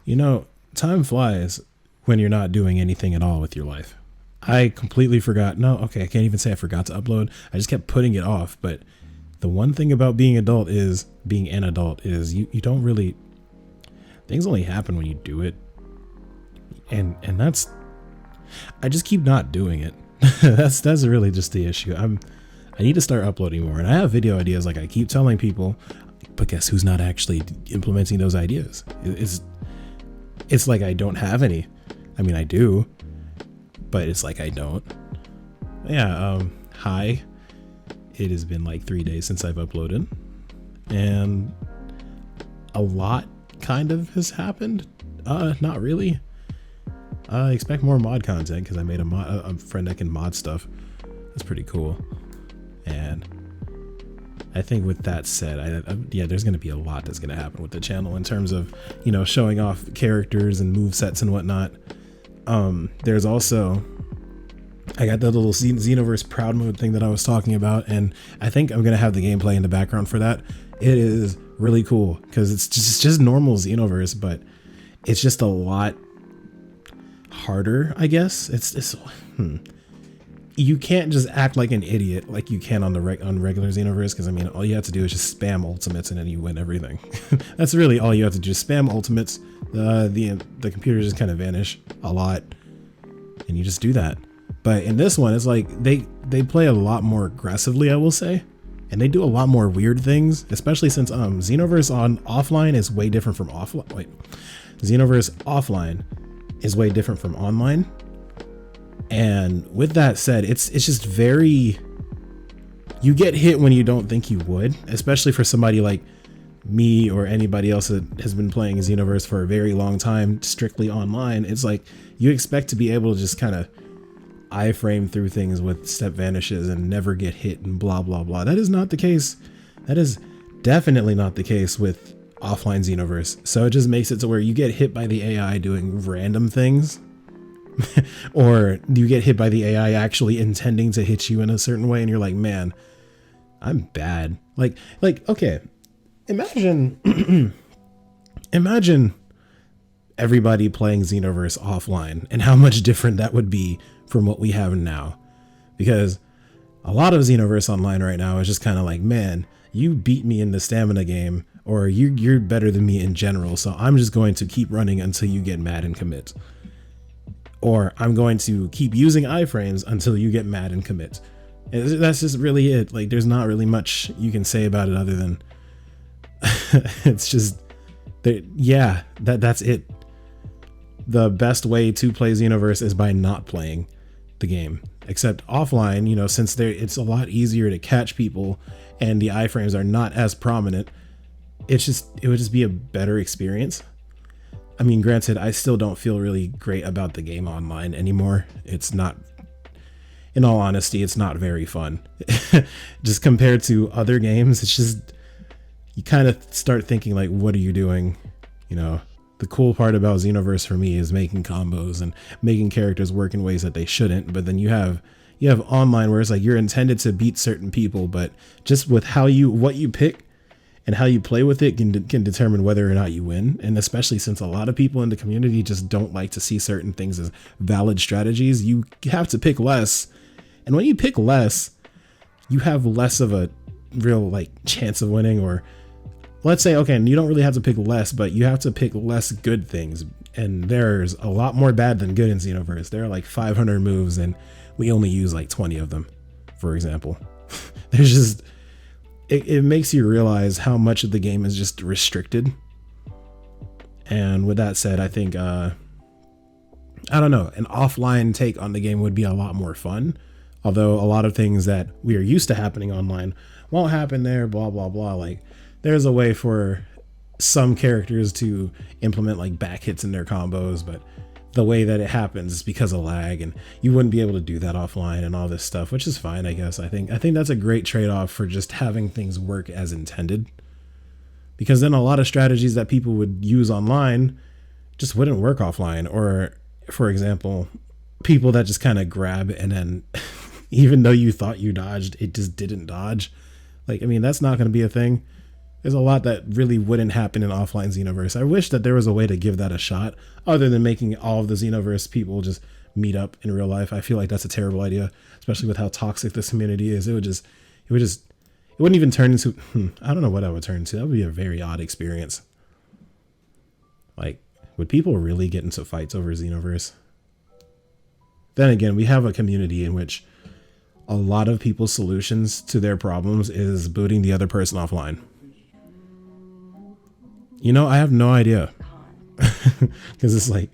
You know, time flies when you're not doing anything at all with your life. I completely forgot. No, okay, I can't even say I forgot to upload. I just kept putting it off. But the one thing about being being an adult is you don't really, things only happen when you do it. And that's, I just keep not doing it. that's really just the issue. I need to start uploading more, and I have video ideas like I keep telling people, but guess who's not actually implementing those ideas? It's like I don't have any. I mean, I do, but it's like I don't. Yeah, hi. It has been like 3 days since I've uploaded, and a lot kind of has happened. Not really. I expect more mod content because I made a friend that can mod stuff. That's pretty cool. And I think with that said, yeah, there's going to be a lot that's going to happen with the channel in terms of, you know, showing off characters and move sets and whatnot. There's also, I got that little Xenoverse proud mode thing that I was talking about, and I think I'm going to have the gameplay in the background for that. It is really cool because it's just normal Xenoverse, but it's just a lot harder, I guess. You can't just act like an idiot like you can on regular Xenoverse, because I mean, all you have to do is just spam ultimates and then you win everything. That's really all you have to do, spam ultimates. The computers just kind of vanish a lot, and you just do that. But in this one, it's like they play a lot more aggressively, I will say, and they do a lot more weird things, especially since Xenoverse on offline is way different from offline. Wait, Xenoverse offline is way different from online. And with that said, it's just very, you get hit when you don't think you would, especially for somebody like me or anybody else that has been playing Xenoverse for a very long time, strictly online. It's like you expect to be able to just kind of iframe through things with step vanishes and never get hit and blah, blah, blah. That is not the case. That is definitely not the case with offline Xenoverse. So it just makes it to where you get hit by the AI doing random things. Or you get hit by the AI actually intending to hit you in a certain way, and you're like, man, I'm bad. Like, okay, imagine, imagine everybody playing Xenoverse offline and how much different that would be from what we have now. Because a lot of Xenoverse online right now is just kind of like, man, you beat me in the stamina game, or you're better than me in general, so I'm just going to keep running until you get mad and commit. Or I'm going to keep using iframes until you get mad and commit. And that's just really it. Like, there's not really much you can say about it other than it's just, yeah, that's it. The best way to play Xenoverse is by not playing the game. Except offline, you know, since it's a lot easier to catch people and the iframes are not as prominent, it would just be a better experience. I mean, granted, I still don't feel really great about the game online anymore. It's not, in all honesty, it's not very fun. Just compared to other games, it's just, you kind of start thinking like, what are you doing? You know, the cool part about Xenoverse for me is making combos and making characters work in ways that they shouldn't. But then you have online where it's like you're intended to beat certain people, but just with what you pick and how you play with it can determine whether or not you win. And especially since a lot of people in the community just don't like to see certain things as valid strategies, you have to pick less. And when you pick less, you have less of a real like chance of winning. Or let's say, okay, you don't really have to pick less, but you have to pick less good things. And there's a lot more bad than good in Xenoverse. There are like 500 moves and we only use like 20 of them, for example. There's just, it makes you realize how much of the game is just restricted. And with that said, I think, I don't know, an offline take on the game would be a lot more fun. Although a lot of things that we are used to happening online won't happen there, blah, blah, blah. Like, there's a way for some characters to implement like back hits in their combos, but the way that it happens is because of lag, and you wouldn't be able to do that offline and all this stuff, which is fine, I guess. I think that's a great trade-off for just having things work as intended, because then a lot of strategies that people would use online just wouldn't work offline. Or, for example, people that just kind of grab and then even though you thought you dodged, it just didn't dodge. Like, I mean, that's not going to be a thing. There's a lot that really wouldn't happen in offline Xenoverse. I wish that there was a way to give that a shot other than making all of the Xenoverse people just meet up in real life. I feel like that's a terrible idea, especially with how toxic this community is. It wouldn't even turn into, I don't know what I would turn into. That would be a very odd experience. Like, would people really get into fights over Xenoverse? Then again, we have a community in which a lot of people's solutions to their problems is booting the other person offline. You know, I have no idea. Because it's like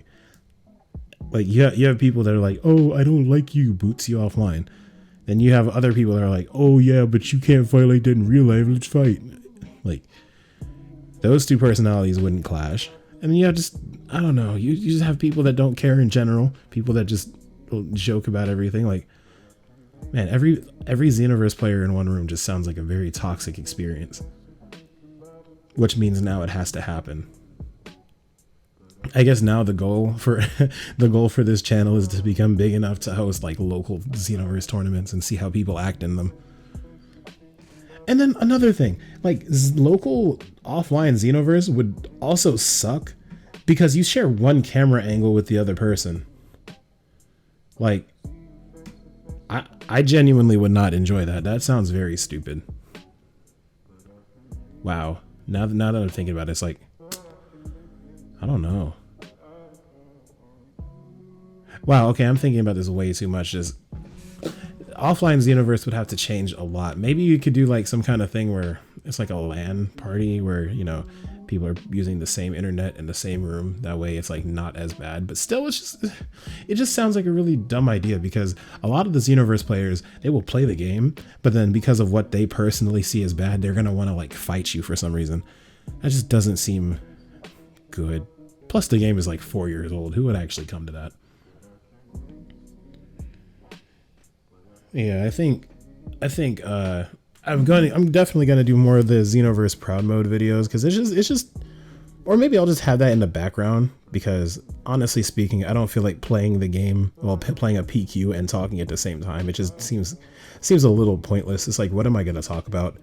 you have people that are like, oh, I don't like you, boots you offline. Then you have other people that are like, oh yeah, but you can't fight like that in real life, let's fight. Like, those two personalities wouldn't clash. And then you have just, I don't know, you just have people that don't care in general, people that just joke about everything. Like, man, every Xenoverse player in one room just sounds like a very toxic experience. Which means now it has to happen. I guess now the goal for this channel is to become big enough to host like local Xenoverse tournaments and see how people act in them. And then another thing, like local offline Xenoverse would also suck because you share one camera angle with the other person. Like, I genuinely would not enjoy that. That sounds very stupid. Wow. Now that I'm thinking about it, it's like, I don't know. Wow, okay, I'm thinking about this way too much. Just offline Xenoverse would have to change a lot. Maybe you could do like some kind of thing where it's like a LAN party where, you know, people are using the same internet in the same room. That way it's like not as bad, but still it just sounds like a really dumb idea because a lot of the Xenoverse players, they will play the game, but then because of what they personally see as bad, they're going to want to like fight you for some reason. That just doesn't seem good. Plus the game is like 4 years old. Who would actually come to that? Yeah, I think I'm definitely gonna do more of the Xenoverse Proud Mode videos because it's just, or maybe I'll just have that in the background because honestly speaking, I don't feel like playing the game while playing a PQ and talking at the same time. It just seems a little pointless. It's like, what am I gonna talk about?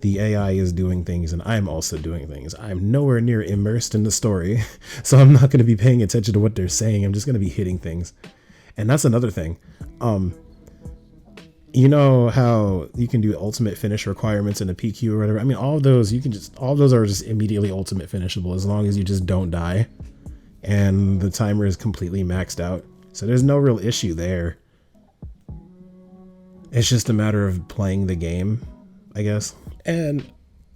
The AI is doing things and I'm also doing things. I'm nowhere near immersed in the story, so I'm not gonna be paying attention to what they're saying. I'm just gonna be hitting things, and that's another thing. You know how you can do ultimate finish requirements in a PQ or whatever? I mean, all of those are just immediately ultimate finishable as long as you just don't die and the timer is completely maxed out. So there's no real issue there. It's just a matter of playing the game, I guess. And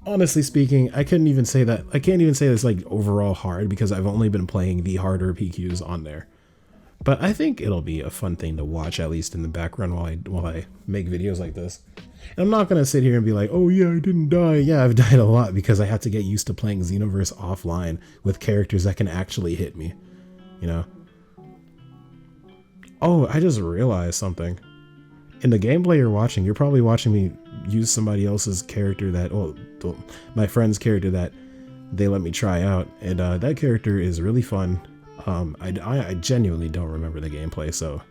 honestly speaking, I can't even say it's like overall hard because I've only been playing the harder PQs on there. But I think it'll be a fun thing to watch, at least in the background while I make videos like this. And I'm not going to sit here and be like, oh yeah, I didn't die. Yeah, I've died a lot because I have to get used to playing Xenoverse offline with characters that can actually hit me, you know? Oh, I just realized something. In the gameplay you're watching, you're probably watching me use somebody else's character my friend's character that they let me try out. And that character is really fun. I genuinely don't remember the gameplay, so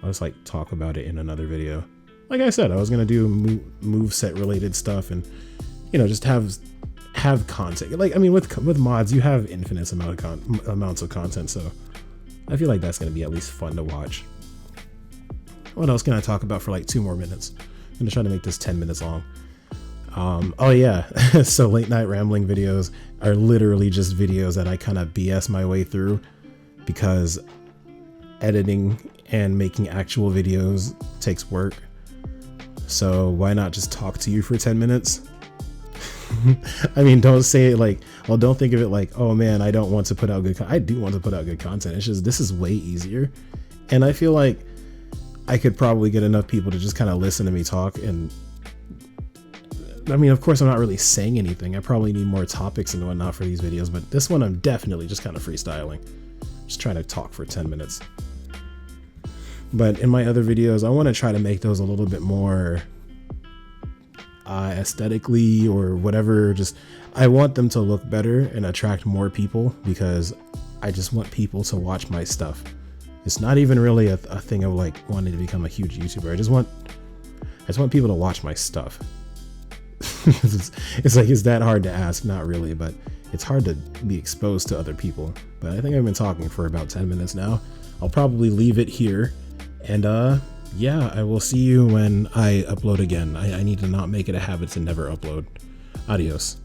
I'll just like talk about it in another video. Like I said, I was gonna do moveset related stuff and, you know, just have content. Like, I mean, with mods, you have infinite amounts of content, so I feel like that's gonna be at least fun to watch. What else can I talk about for like 2 more minutes? I'm gonna try to make this 10 minutes long. Oh yeah, so late night rambling videos are literally just videos that I kind of BS my way through because editing and making actual videos takes work. So why not just talk to you for 10 minutes? I mean, don't say it like, well, don't think of it like, oh man, I don't want to put out good content. I do want to put out good content. It's just, this is way easier. And I feel like I could probably get enough people to just kind of listen to me talk. And I mean, of course, I'm not really saying anything. I probably need more topics and whatnot for these videos, but this one I'm definitely just kind of freestyling. Just trying to talk for 10 minutes. But in my other videos, I want to try to make those a little bit more aesthetically or whatever. Just, I want them to look better and attract more people because I just want people to watch my stuff. It's not even really a thing of like wanting to become a huge YouTuber. I just want people to watch my stuff. It's like, is that hard to ask? Not really, but it's hard to be exposed to other people. But I think I've been talking for about 10 minutes now. I'll probably leave it here. And yeah, I will see you when I upload again. I need to not make it a habit to never upload. Adios.